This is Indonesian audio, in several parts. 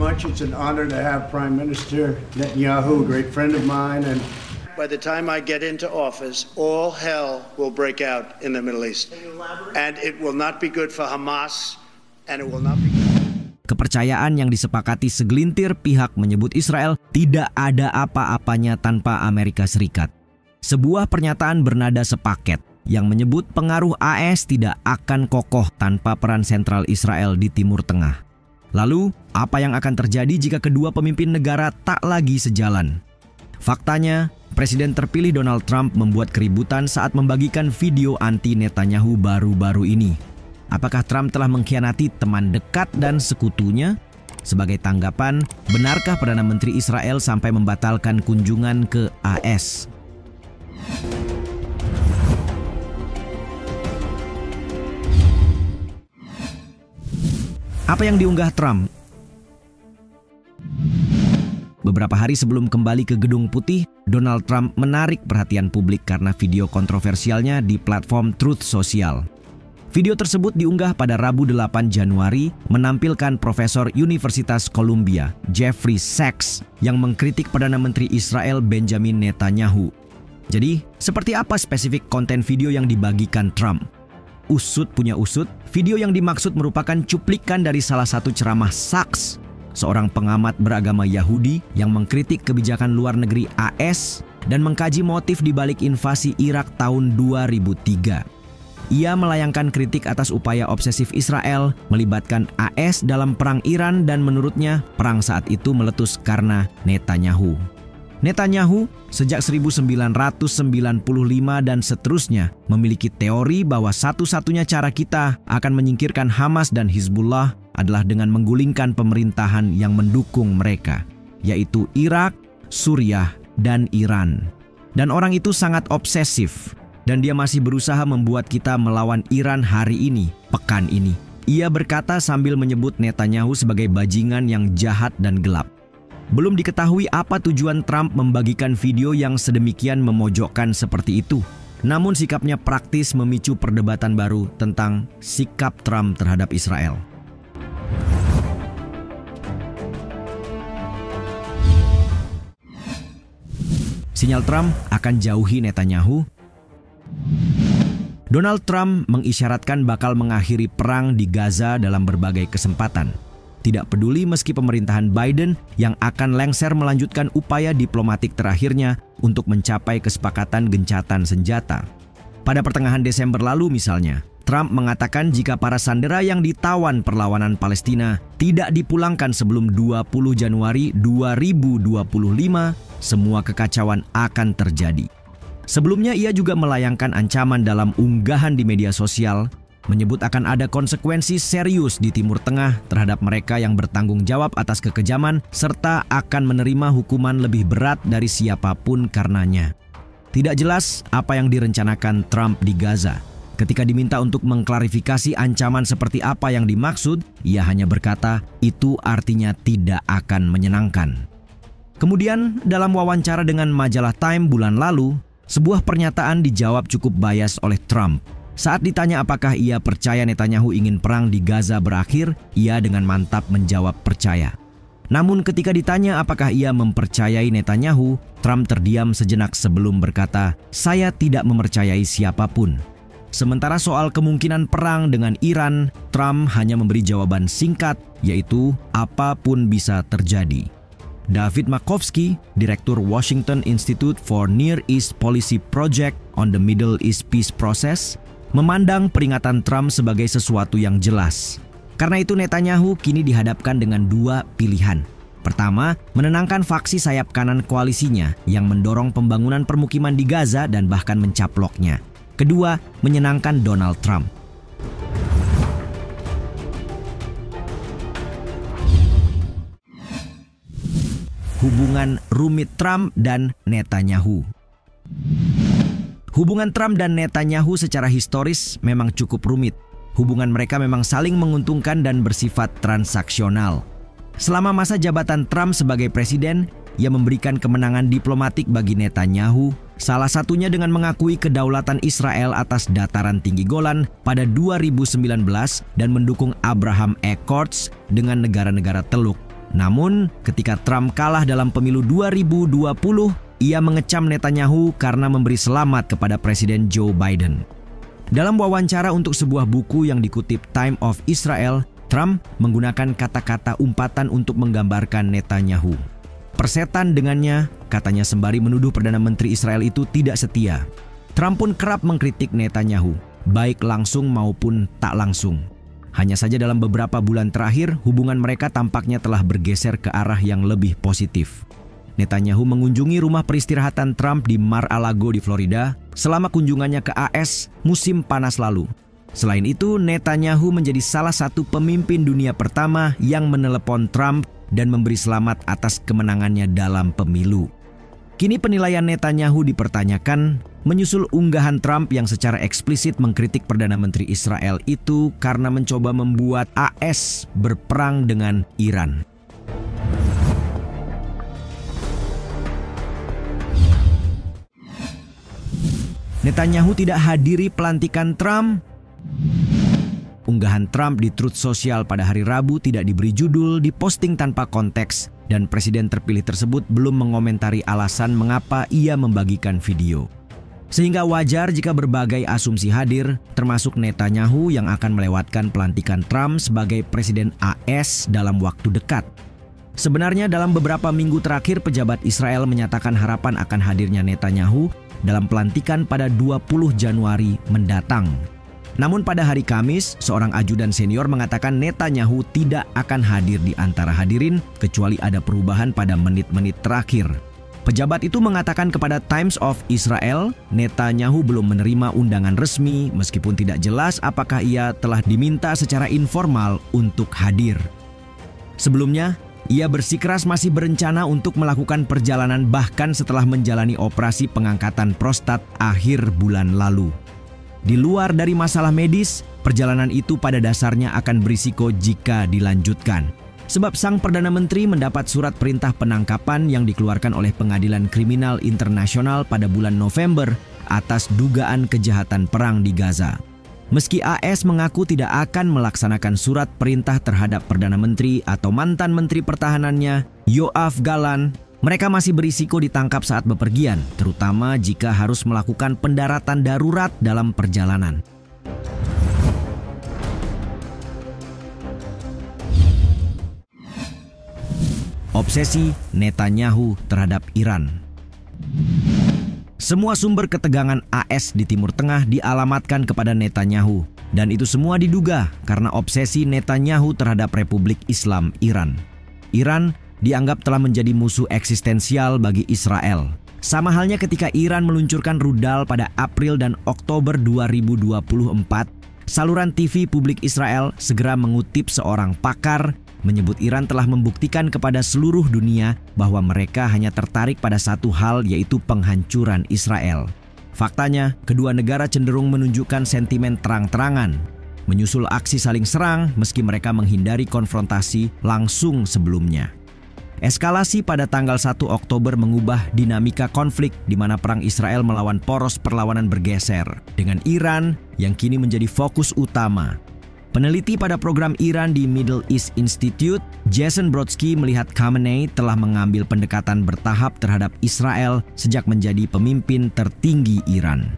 much. It's an honor to have Prime Minister Netanyahu, a great friend of mine, and by the time I get into office, all hell will break out in the Middle East. And it will not be good for Hamas, and it will not be good. Kepercayaan yang disepakati segelintir pihak menyebut Israel tidak ada apa-apanya tanpa Amerika Serikat. Sebuah pernyataan bernada sepaket yang menyebut pengaruh AS tidak akan kokoh tanpa peran sentral Israel di Timur Tengah. Lalu, apa yang akan terjadi jika kedua pemimpin negara tak lagi sejalan? Faktanya, Presiden terpilih Donald Trump membuat keributan saat membagikan video anti Netanyahu baru-baru ini. Apakah Trump telah mengkhianati teman dekat dan sekutunya? Sebagai tanggapan, benarkah Perdana Menteri Israel sampai membatalkan kunjungan ke AS? Apa yang diunggah Trump? Beberapa hari sebelum kembali ke Gedung Putih, Donald Trump menarik perhatian publik karena video kontroversialnya di platform Truth Social. Video tersebut diunggah pada Rabu 8 Januari menampilkan Profesor Universitas Columbia, Jeffrey Sachs, yang mengkritik Perdana Menteri Israel Benjamin Netanyahu. Jadi, seperti apa spesifik konten video yang dibagikan Trump? Usut punya usut, video yang dimaksud merupakan cuplikan dari salah satu ceramah Sachs, seorang pengamat beragama Yahudi yang mengkritik kebijakan luar negeri AS dan mengkaji motif di balik invasi Irak tahun 2003. Ia melayangkan kritik atas upaya obsesif Israel melibatkan AS dalam perang Iran dan menurutnya perang saat itu meletus karena Netanyahu. Netanyahu sejak 1995 dan seterusnya memiliki teori bahwa satu-satunya cara kita akan menyingkirkan Hamas dan Hizbullah adalah dengan menggulingkan pemerintahan yang mendukung mereka, yaitu Irak, Suriah, dan Iran. Dan orang itu sangat obsesif. Dan dia masih berusaha membuat kita melawan Iran hari ini, pekan ini. Ia berkata sambil menyebut Netanyahu sebagai bajingan yang jahat dan gelap. Belum diketahui apa tujuan Trump membagikan video yang sedemikian memojokkan seperti itu. Namun sikapnya praktis memicu perdebatan baru tentang sikap Trump terhadap Israel. Sinyal Trump akan jauhi Netanyahu. Donald Trump mengisyaratkan bakal mengakhiri perang di Gaza dalam berbagai kesempatan. Tidak peduli meski pemerintahan Biden yang akan lengser melanjutkan upaya diplomatik terakhirnya untuk mencapai kesepakatan gencatan senjata. Pada pertengahan Desember lalu misalnya, Trump mengatakan jika para sandera yang ditawan perlawanan Palestina tidak dipulangkan sebelum 20 Januari 2025, semua kekacauan akan terjadi. Sebelumnya ia juga melayangkan ancaman dalam unggahan di media sosial, menyebut akan ada konsekuensi serius di Timur Tengah terhadap mereka yang bertanggung jawab atas kekejaman serta akan menerima hukuman lebih berat dari siapapun karenanya. Tidak jelas apa yang direncanakan Trump di Gaza. Ketika diminta untuk mengklarifikasi ancaman seperti apa yang dimaksud, ia hanya berkata itu artinya tidak akan menyenangkan. Kemudian dalam wawancara dengan majalah Time bulan lalu, sebuah pernyataan dijawab cukup bias oleh Trump. Saat ditanya apakah ia percaya Netanyahu ingin perang di Gaza berakhir, ia dengan mantap menjawab percaya. Namun ketika ditanya apakah ia mempercayai Netanyahu, Trump terdiam sejenak sebelum berkata, "Saya tidak mempercayai siapapun." Sementara soal kemungkinan perang dengan Iran, Trump hanya memberi jawaban singkat, yaitu apapun bisa terjadi. David Makovsky, Direktur Washington Institute for Near East Policy Project on the Middle East Peace Process, memandang peringatan Trump sebagai sesuatu yang jelas. Karena itu Netanyahu kini dihadapkan dengan dua pilihan. Pertama, menenangkan faksi sayap kanan koalisinya yang mendorong pembangunan permukiman di Gaza dan bahkan mencaploknya. Kedua, menyenangkan Donald Trump. Hubungan rumit Trump dan Netanyahu. Hubungan Trump dan Netanyahu secara historis memang cukup rumit. Hubungan mereka memang saling menguntungkan dan bersifat transaksional. Selama masa jabatan Trump sebagai presiden, ia memberikan kemenangan diplomatik bagi Netanyahu, salah satunya dengan mengakui kedaulatan Israel atas dataran tinggi Golan pada 2019 dan mendukung Abraham Accords dengan negara-negara Teluk. Namun, ketika Trump kalah dalam pemilu 2020, ia mengecam Netanyahu karena memberi selamat kepada Presiden Joe Biden. Dalam wawancara untuk sebuah buku yang dikutip Time of Israel, Trump menggunakan kata-kata umpatan untuk menggambarkan Netanyahu. Persetan dengannya, katanya sembari menuduh Perdana Menteri Israel itu tidak setia. Trump pun kerap mengkritik Netanyahu, baik langsung maupun tak langsung. Hanya saja dalam beberapa bulan terakhir, hubungan mereka tampaknya telah bergeser ke arah yang lebih positif. Netanyahu mengunjungi rumah peristirahatan Trump di Mar-a-Lago di Florida selama kunjungannya ke AS musim panas lalu. Selain itu, Netanyahu menjadi salah satu pemimpin dunia pertama yang menelepon Trump dan memberi selamat atas kemenangannya dalam pemilu. Kini penilaian Netanyahu dipertanyakan menyusul unggahan Trump yang secara eksplisit mengkritik Perdana Menteri Israel itu karena mencoba membuat AS berperang dengan Iran. Netanyahu tidak hadiri pelantikan Trump. Unggahan Trump di Truth Social pada hari Rabu tidak diberi judul, diposting tanpa konteks, dan presiden terpilih tersebut belum mengomentari alasan mengapa ia membagikan video. Sehingga wajar jika berbagai asumsi hadir, termasuk Netanyahu yang akan melewatkan pelantikan Trump sebagai presiden AS dalam waktu dekat. Sebenarnya dalam beberapa minggu terakhir, pejabat Israel menyatakan harapan akan hadirnya Netanyahu dalam pelantikan pada 20 Januari mendatang. Namun pada hari Kamis, seorang ajudan senior mengatakan Netanyahu tidak akan hadir di antara hadirin kecuali ada perubahan pada menit-menit terakhir. Pejabat itu mengatakan kepada Times of Israel, Netanyahu belum menerima undangan resmi meskipun tidak jelas apakah ia telah diminta secara informal untuk hadir. Sebelumnya, ia bersikeras masih berencana untuk melakukan perjalanan bahkan setelah menjalani operasi pengangkatan prostat akhir bulan lalu. Di luar dari masalah medis, perjalanan itu pada dasarnya akan berisiko jika dilanjutkan. Sebab sang Perdana Menteri mendapat surat perintah penangkapan yang dikeluarkan oleh Pengadilan Kriminal Internasional pada bulan November atas dugaan kejahatan perang di Gaza. Meski AS mengaku tidak akan melaksanakan surat perintah terhadap Perdana Menteri atau mantan Menteri Pertahanannya, Yoav Gallant, mereka masih berisiko ditangkap saat bepergian, terutama jika harus melakukan pendaratan darurat dalam perjalanan. Obsesi Netanyahu terhadap Iran. Semua sumber ketegangan AS di Timur Tengah dialamatkan kepada Netanyahu, dan itu semua diduga karena obsesi Netanyahu terhadap Republik Islam Iran. Iran dianggap telah menjadi musuh eksistensial bagi Israel. Sama halnya ketika Iran meluncurkan rudal pada April dan Oktober 2024, saluran TV publik Israel segera mengutip seorang pakar menyebut Iran telah membuktikan kepada seluruh dunia bahwa mereka hanya tertarik pada satu hal, yaitu penghancuran Israel. Faktanya, kedua negara cenderung menunjukkan sentimen terang-terangan, menyusul aksi saling serang meski mereka menghindari konfrontasi langsung sebelumnya. Eskalasi pada tanggal 1 Oktober mengubah dinamika konflik di mana perang Israel melawan poros perlawanan bergeser, dengan Iran yang kini menjadi fokus utama. Peneliti pada program Iran di Middle East Institute, Jason Brodsky, melihat Khamenei telah mengambil pendekatan bertahap terhadap Israel sejak menjadi pemimpin tertinggi Iran.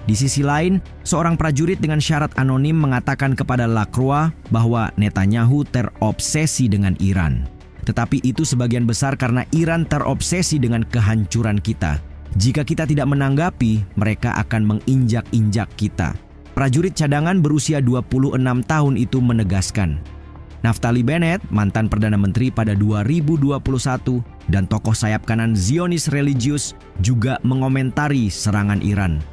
Di sisi lain, seorang prajurit dengan syarat anonim mengatakan kepada Lacroix bahwa Netanyahu terobsesi dengan Iran. Tetapi itu sebagian besar karena Iran terobsesi dengan kehancuran kita. Jika kita tidak menanggapi, mereka akan menginjak-injak kita. Prajurit cadangan berusia 26 tahun itu menegaskan. Naftali Bennett, mantan Perdana Menteri pada 2021, dan tokoh sayap kanan Zionis religius juga mengomentari serangan Iran.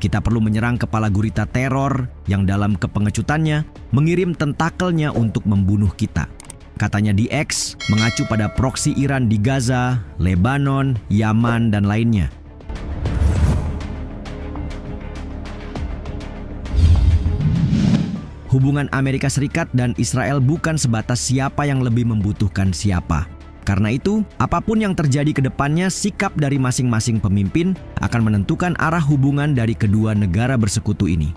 Kita perlu menyerang kepala gurita teror yang dalam kepengecutannya mengirim tentakelnya untuk membunuh kita. Katanya di X, mengacu pada proksi Iran di Gaza, Lebanon, Yaman, dan lainnya. Hubungan Amerika Serikat dan Israel bukan sebatas siapa yang lebih membutuhkan siapa. Karena itu, apapun yang terjadi ke depannya, sikap dari masing-masing pemimpin akan menentukan arah hubungan dari kedua negara bersekutu ini.